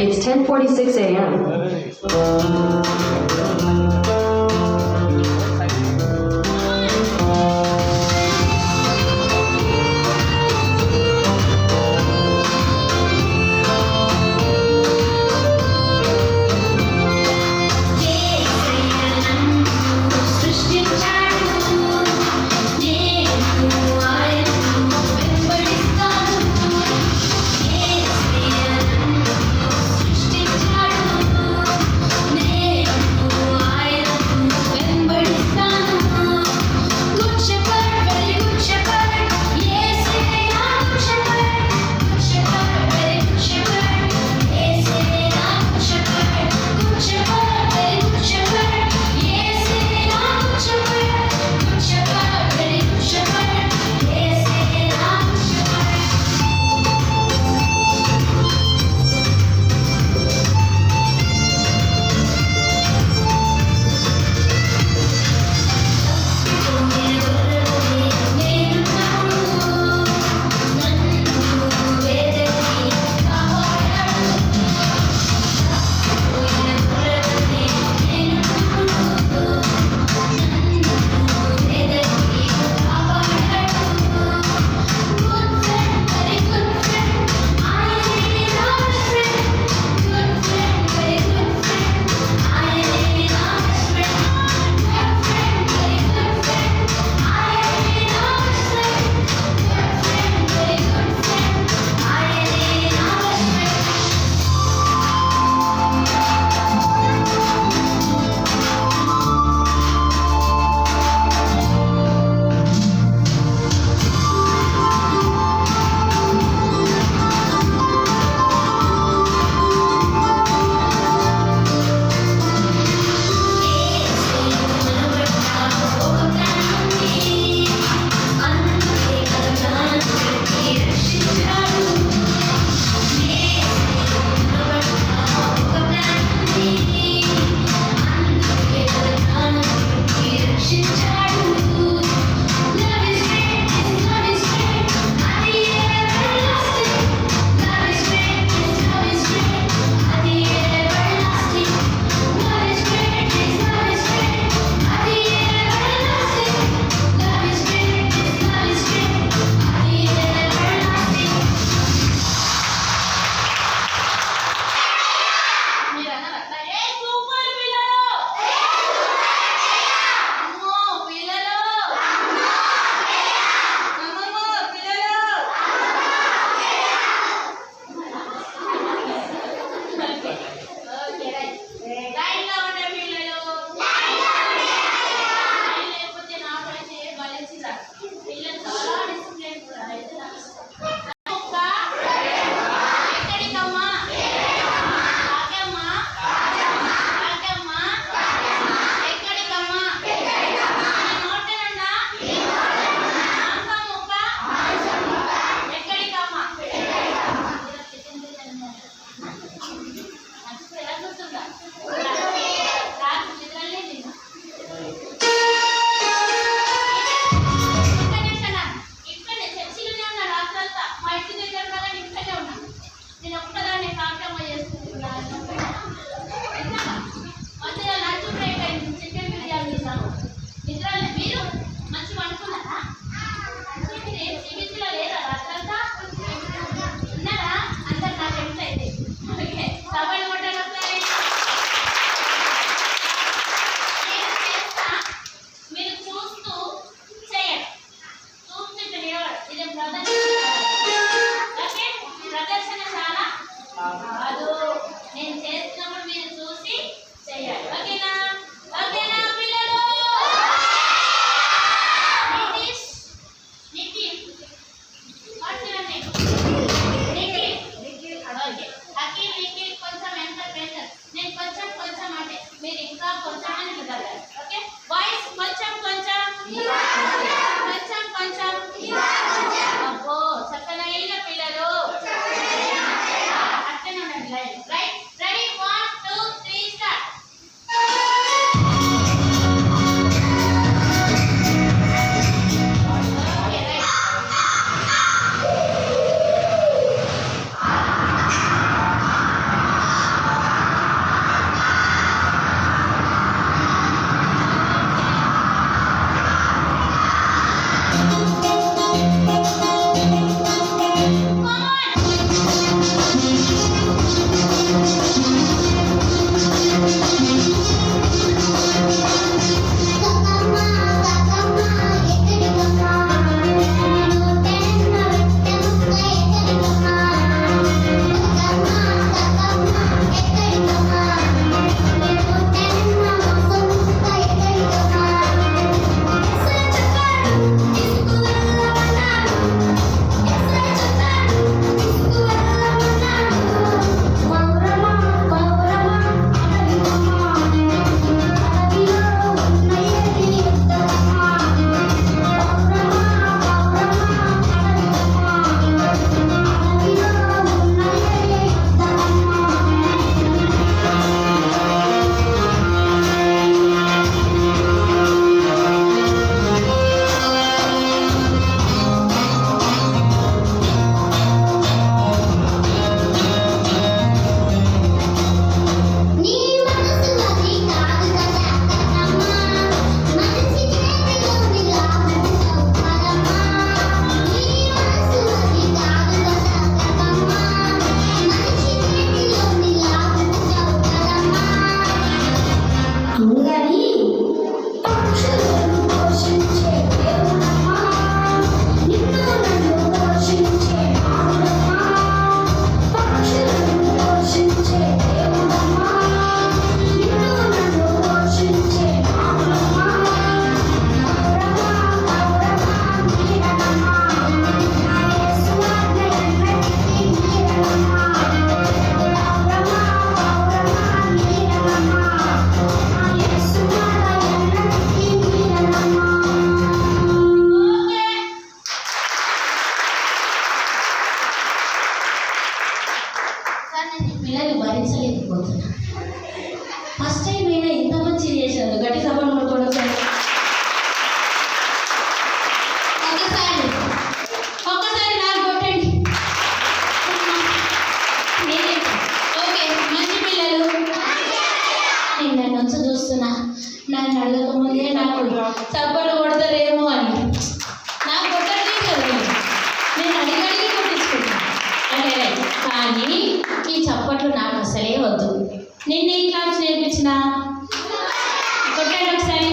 It's 10:46 a.m. మీరు ఇంకా కొంచెం అని చదవాలి. ఓకే వాయిస్ కొంచెం కొంచెం కొంచెం కొంచెం అబ్బో చక్కనైన పిల్లలు అట్లనే ఉండండి. Right ready 1 2 3 start. పిల్లలు భరించలేకపోతున్నా. ఫస్ట్ టైం అయినా ఇంత మంచి చేశారు. గట్టి సభలు కూడా ఒక్కసారి నాకు కొట్టండి. ఓకే మంచి పిల్లలు. నేను నన్ను వచ్చి చూస్తున్నా. నన్ను అడగకముందే నాకు సబ్బలు కొడతారేమో అని నాకు కొట్టలేదు కదా. నేను అడిగి కొట్టించుకుంటాను. అదే కానీ ఈ చప్పట్లు నాకు అసలే వద్దు. నిన్న ఏ క్లాస్ నేర్పించిన కొట్టండి ఒకసారి.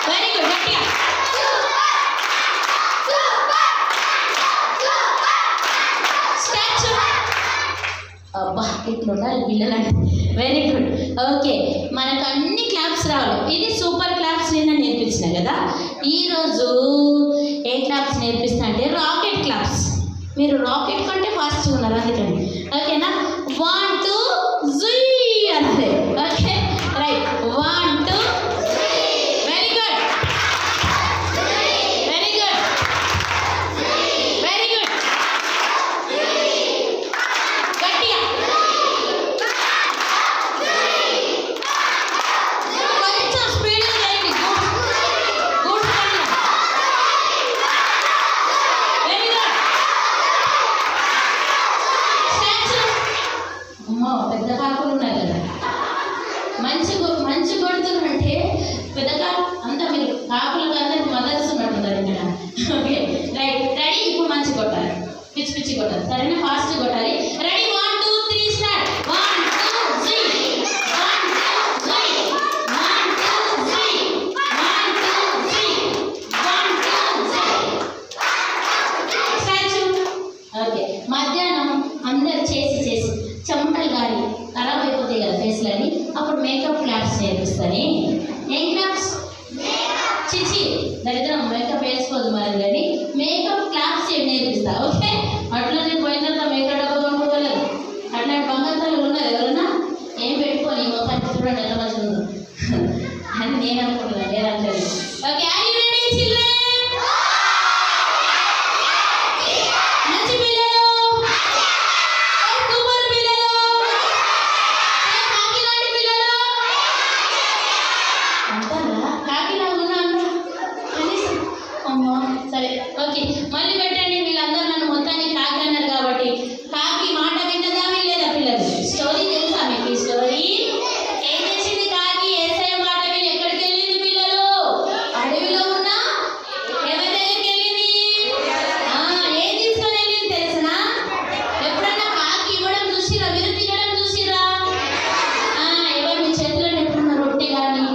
వెరీ గుడ్ గట్టిగా. స్టాచ్యూ అబ్బా ఇట్లా ఉండాలి పిల్లలంటే. Very good. ఓకే మనకు అన్ని క్లాప్స్ రావాలి. ఇది సూపర్ క్లాప్స్ నిన్న నేర్పించిన కదా. ఈరోజు ఏ క్లాప్స్ నేర్పిస్తా అంటే రాకెట్ క్లాప్స్. మీరు రాకెట్ కంటే ఫాస్ట్గా ఉన్నారు అందుకని. ఓకేనా 1 2 జుయ్ అన్నది. Okay right 1 2 very good very good very good. గట్టిగా కొంచెం స్పీడ్గా చేయండి. Goods very good. అమ్మో పెద్ద కాకులు ఉన్నాయి కదా. మంచి కొడుతున్నంటే పెద్ద కాకు అంతా మీరు కాకులకు అందరికి మదర్స్ ఉన్నట్టున్నారు ఇక్కడ. Okay right ready. ఇప్పుడు మంచి కొట్టాలి. పిచ్చి పిచ్చి కొట్టాలి. సరేనా ఫాస్ట్ కొట్టాలి. Ready 1 2 3 start. 1 2 3 1 2 3 1 2 3 1 2 3 1 2 3 స్టాచ్యూ. ఓకే మధ్యాహ్నం అందరు చేసి చెమటలు గారి ఖరాబ్ అయిపోతాయి కదా ఫేస్లని. అప్పుడు మేకప్ క్లాప్స్ నేర్పిస్తాను. ఏం క్లాప్స్? చిచి దరిద్రం మేకప్ వేసుకోదు మరి కానీ మేకప్ క్లాప్స్ నేర్పిస్తా. ఓకే అట్లా నేను పోయిన తర్వాత మేకప్ డబ్బా కొనుక్కోలేదు. అట్లాంటి బంగారు ఉన్నది ఎవరన్నా సరే ఓకే, మళ్ళీ పెట్టండి. వీళ్ళందరూ నన్ను మొత్తానికి కాకి అన్నారు కాబట్టి కాకి మాట విన్నదా లేదా పిల్లలు? స్టోరీ తెలుసా మీకు? స్టోరీ ఏం చేసింది కాకి? యేసయ్య మాట విని ఎక్కడికి వెళ్ళింది పిల్లలు? అడవిలో ఉన్న ఎవరి దగ్గరికి వెళ్ళింది? ఏం తీసుకొని వెళ్ళింది తెలుసునా? ఎప్పుడన్నా కాకి ఇవ్వడం చూసిరా? మీరు తినడం చూసిరా? ఎవరు మీ చేతిలో ఎప్పుడన్నా రొట్టె కానీ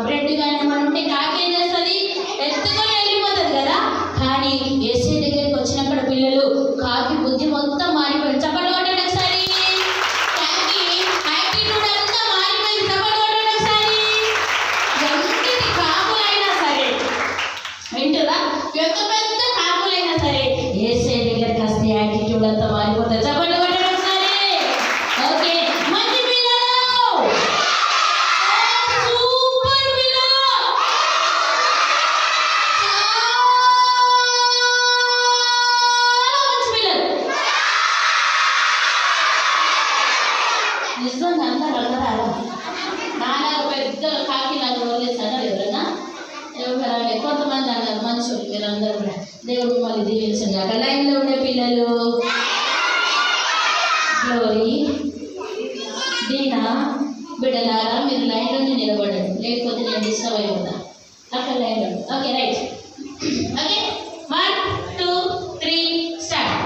బ్రెడ్ కానీ ఏమైనా ఉంటే కాకి ఏం చేస్తుంది? ఎత్తుకొని వెళ్ళిపోతుంది కదా. కానీ యేసయ్య దగ్గరికి వచ్చినప్పుడు పిల్లలు కాకి బుద్ధి మొత్తం మారిపోయింది. చప్పట్లు కొట్టండి ఒకసారి. కాకి యాటిట్యూడ్ అంతా మారిపోయింది. చప్పట్లు కొట్టండి ఒకసారి. ఎంతటి కాకులైనా సరే, వింటురా, ఎంత పెద్ద కాకులైనా సరే యేసయ్య దగ్గరికి వస్తే యాటిట్యూడ్ అంతా మారిపోతుంది. చప్పట్లు కొట్టండి ఒకసారి. ఓకే, మంచి పిల్లలు, సూపర్ పిల్లలు, చాలా మంచి పిల్లలు. నిజంగా అందరూ అన్నారా? నాలాగా పెద్ద కాకి లాగా వదిలేసారా ఎవరైనా? కొంతమంది అన్నారు మంచోళ్ళు మీరందరూ కూడా. దేవుడు మిమ్మల్ని దీవించండి. అక్కడ లైన్లో ఉండే పిల్లలు గ్లోరీ, దీనా, బిడ్డలారా మీరు లైన్లోనే నిలబడండి, లేకపోతే నేను డిస్టర్బ్ అయిపోతాను. అక్కడ లైన్లో. Okay right. Okay 1 2 3 start.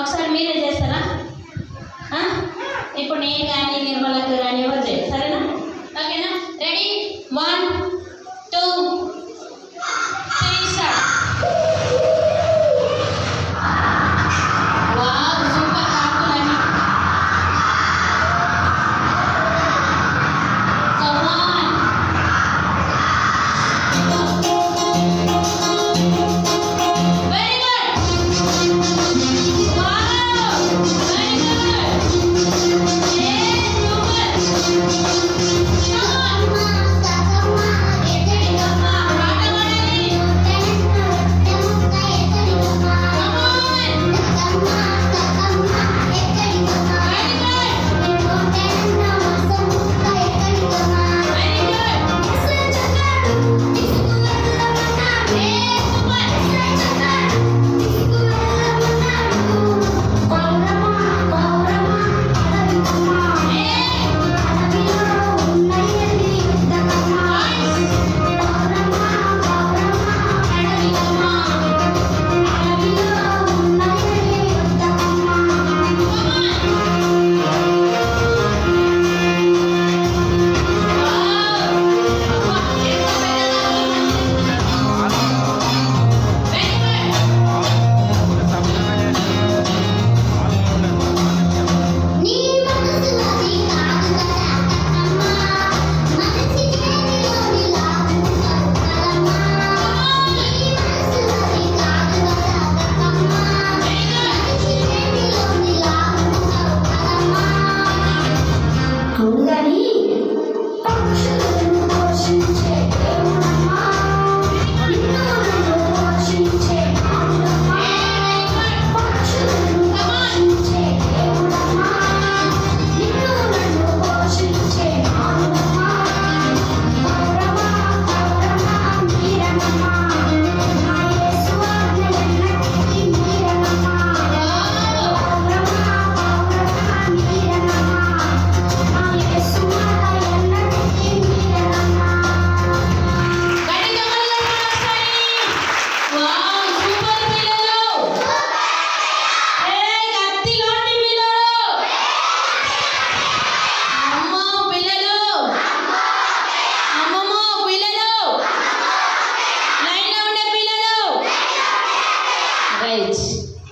ఒకసారి మీరే చేస్తారా? ఇప్పుడు నేను కానీ నిర్మలకు కానీ ఎవరు చేయాలి, సరేనా? ఓకేనా? Ready 1 2 3 start. వావ్, సూపర్ కాకులని. Come on. Very good. Wow.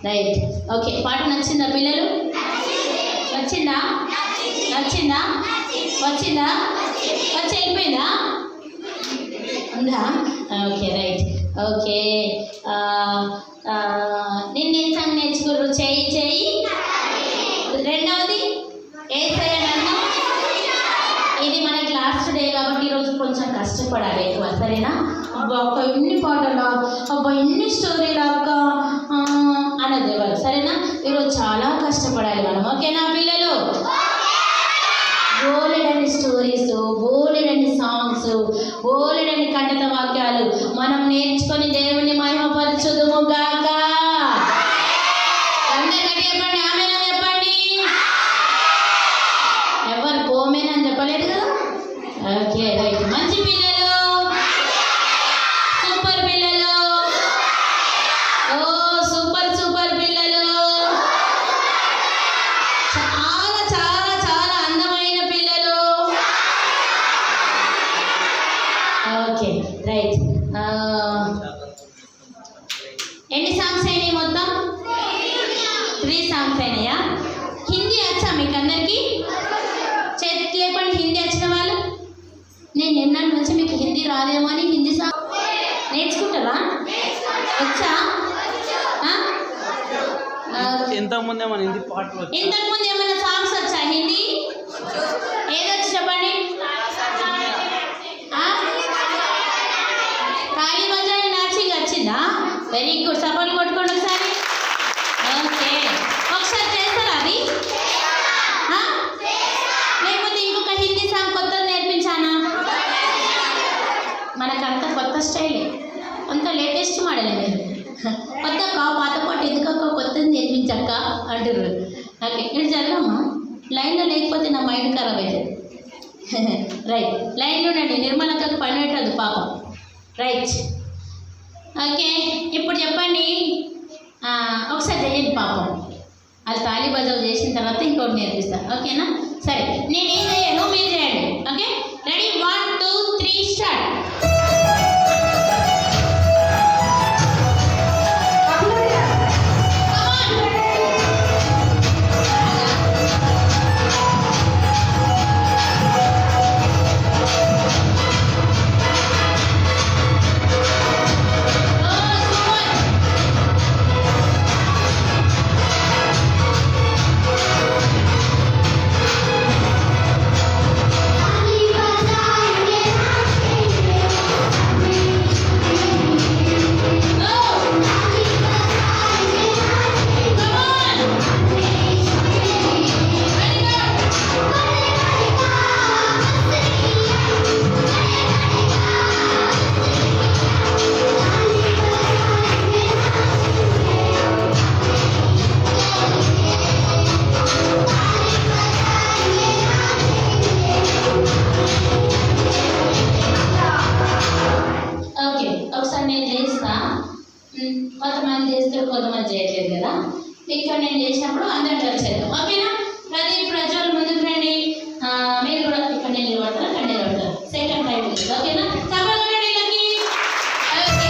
Right okay. పాట నచ్చిందా పిల్లలు? నచ్చిందా? నచ్చిందా? వచ్చిందా? వచ్చి వెళ్ళిపోయిందా? ఉందా? Okay right okay. నిన్నేం సాంగ్ నేర్చుకున్నారు? చేయి చేయి. రెండవది ఏసయ్య నన్ను. ఇది మనకి లాస్ట్ డే కాబట్టి ఈరోజు కొంచెం కష్టపడాలి ఎక్కువ, సరేనా? అబ్బా ఇన్ని పాటలు, అబ్బా ఇన్ని స్టోరీలు అక్క అనద్దు ఎవరు, సరేనా? ఈరోజు చాలా కష్టపడాలి మనం, ఓకేనా పిల్లలు? బోలెడని స్టోరీస్, బోలెడని సాంగ్స్, బోలెడని ఖండిత వాక్యాలు మనం నేర్చుకొని దేవుని మహిమపరచుదుము గాక. అందరికీ చెప్పండి ఆమేన్ చెప్పండి. ఎవరు పోమేనని చెప్పలేదు కదా? Okay right. మంచి పిల్లలు, సూపర్ పిల్లలు, ఓ సూపర్ సూపర్ పిల్లలు, చాలా చాలా చాలా అందమైన పిల్లలు. Okay right. ఎన్ని సాంగ్స్ అయినాయి మొత్తం? 3 సాంగ్స్ అయినాయా? హిందీ వచ్చా మీకు అందరికీ? చేతి లేపండి హిందీ వచ్చిన వాళ్ళు. నేను నిన్నటి నుంచి మీకు హిందీ రాదేమో అని హిందీ సాంగ్ నేర్చుకుంటారా? వచ్చా? ఇంతకుముందు ఏమైనా హిందీ పాటలు, ఇంతకుముందు ఏమైనా సాంగ్స్ వచ్చా హిందీ? ఏదొచ్చు చెప్పండి. ఖాళీ బజార్ నాచింగ్ వచ్చిందా? Very good. సపోర్ట్ కొట్టుకోండి ఒకసారి. ఓకే ఒకసారి చేస్తారా అది? లేకపోతే ఇంకొక హిందీ సాంగ్ కొత్తది నేర్పించానా? మనకంత కొత్త స్టైలే, అంత లేటెస్ట్ మోడలే. మీరు కొత్తక్క పాత పాట ఎందుకక్క కొత్తది నేర్పించక్క అంటారు. ఓకే ఇటు జరగమ్మా, లైన్లో లేకపోతే నా మైండ్ ఖరాబ్ అవుతుంది. రైట్ లైన్లో ఉండండి, నిర్మలక్కకు పని పెట్టదు పాపం. Right okay. ఇప్పుడు చెప్పండి, ఒకసారి చేయండి పాపం. అది తాళీ బజావ్ చేసిన తర్వాత ఇంకోటి నేర్పిస్తాను, ఓకేనా? సరే నేనేం చేయను, మీరు చేయండి. Okay ready? 1 2 3 start. Ali Bajai కొంతమంది చేస్తారు, కొంతమంది చేయట్లేదు కదా. ఇక్కడ నేను చేసినప్పుడు అందరం కలిసి చేద్దాం, ఓకేనా? ప్రదీప్, ప్రజ్వల్ ముందుకు రండి. మీరు కూడా ఇక్కడ నిలబడతారు, అక్కడ నిలబడతారు. సెకండ్ టైం ఓకేనా? సభలో వీళ్ళకి ఓకే.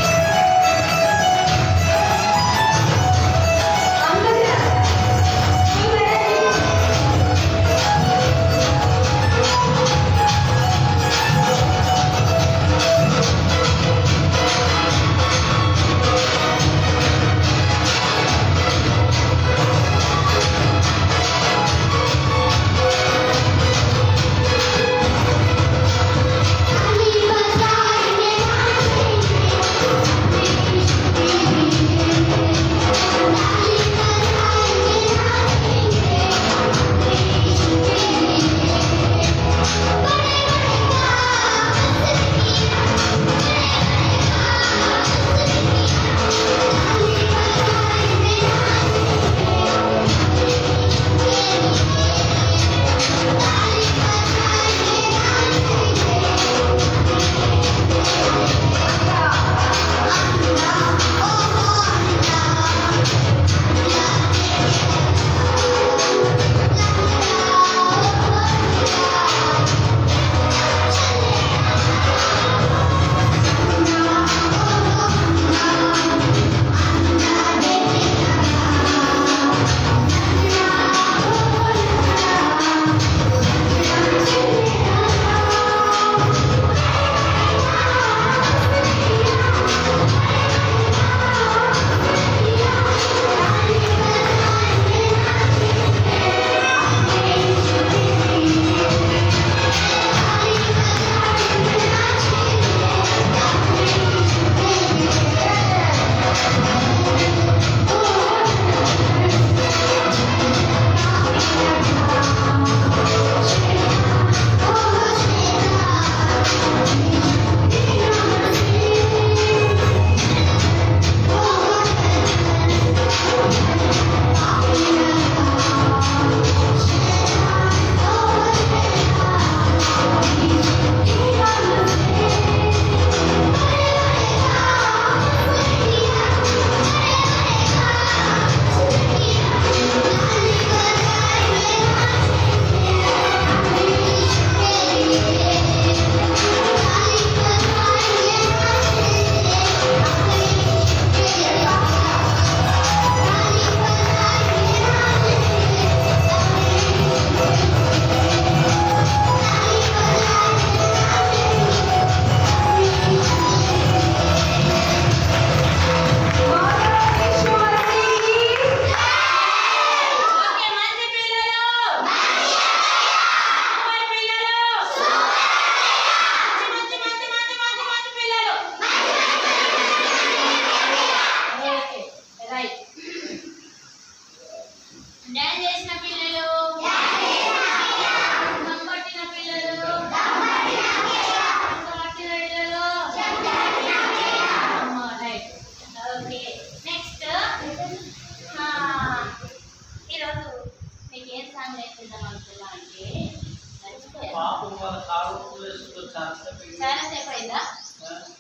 చాలా సేపు అయిందా?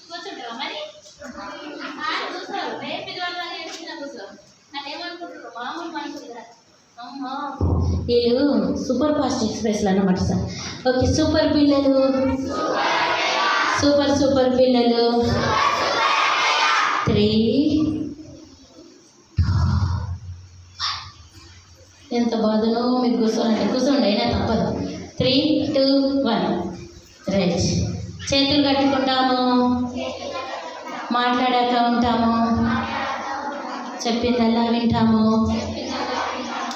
కూర్చుంటావా మరి? కూర్చోరు, రేపు ఇది వాళ్ళ కూర్చో. నన్ను ఏమనుకుంటారు, మామూలు మనుషులు కదా. అమ్మా, వీళ్ళు సూపర్ ఫాస్ట్ ఎక్స్ప్రెస్లు అన్నమాట సార్. ఓకే, సూపర్ పిల్లలు, సూపర్ సూపర్ పిల్లలు. 3 ఎంత బాధనో మీకు కూర్చోండి అయినా తప్పదు. 3, 2, 1 రైట్. చేతులు కట్టుకుంటాము, మాట్లాడాక ఉంటాము, చెప్పిందల్లా వింటాము,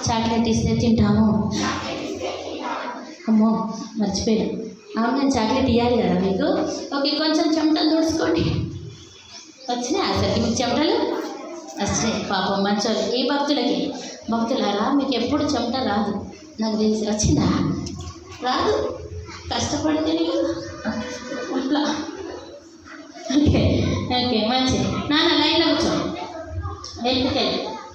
చాక్లెట్ ఇస్తే తింటాము. అమ్మో మర్చిపోయాను, అవును నేను చాక్లెట్ ఇవ్వాలి కదా మీకు. ఓకే, కొంచెం చెమటలు తుడుచుకోండి. వచ్చినాయి అసలు మీకు చెమటలు? వస్తాయి పాపం మంచోళ్ళు. ఈ భక్తులారా మీకు ఎప్పుడు చెమట రాదు నాకు తెలిసి. వచ్చిందా? రాదు, కష్టపడితే నీకు అట్లా. ఓకే ఓకే మంచిది. నాన్న లైన్లో కూర్చో, వెళ్తుకెళ్ళి